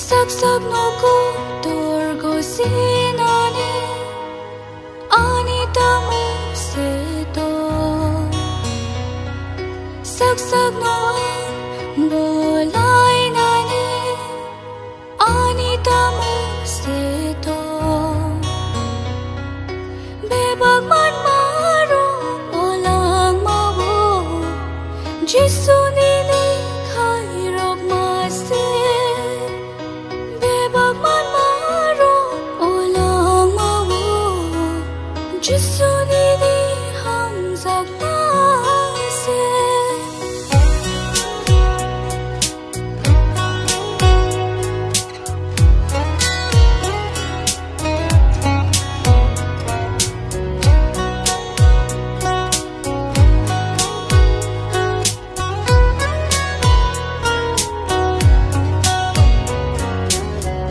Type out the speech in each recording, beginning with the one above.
Saksak no ko torgo sinani Anita mo seto Saksak no bolay nani Anita mo seto Bebag man maro olang mawo Jisu nili khairok mase Jisu nili hamzak nase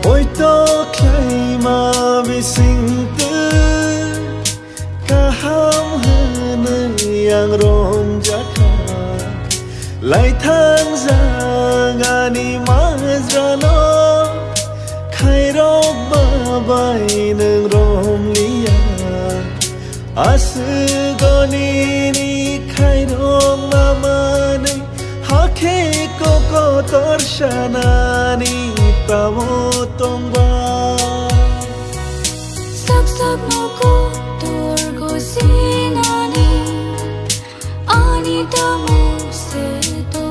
Oi to clay ma bising yang rom jaka lai thang jang ani mazrano khairok babai nang rom liya asgoni ni khairok mamane hakhe ko torshanani tamo tongba Saksak no ko torgo sinani Anita mo seto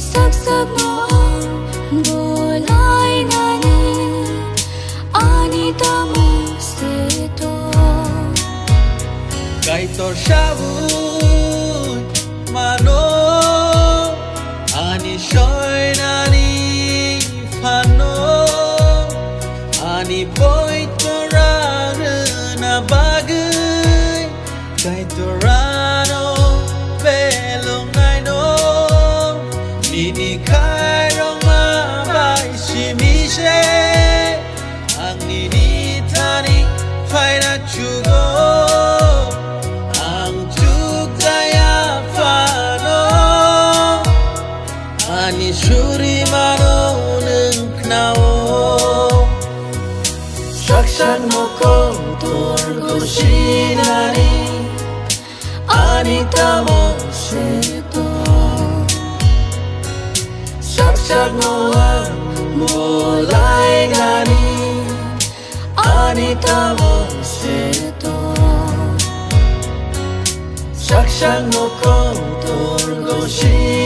Saksak no bolay nani Anita mo seto Kay torshavun mano Ani shoy nani fano Ani boy torana bagay Kay torano belong naino Nini kairong mabay simise Ang ninitani fay na chugo Ang chugaya fano Ani shuri mano ng knao Saksak mo kong torgo sinani Anita mo seto Saksak mo ang bolay gani Anita mo seto Saksak mo kong torgo sinani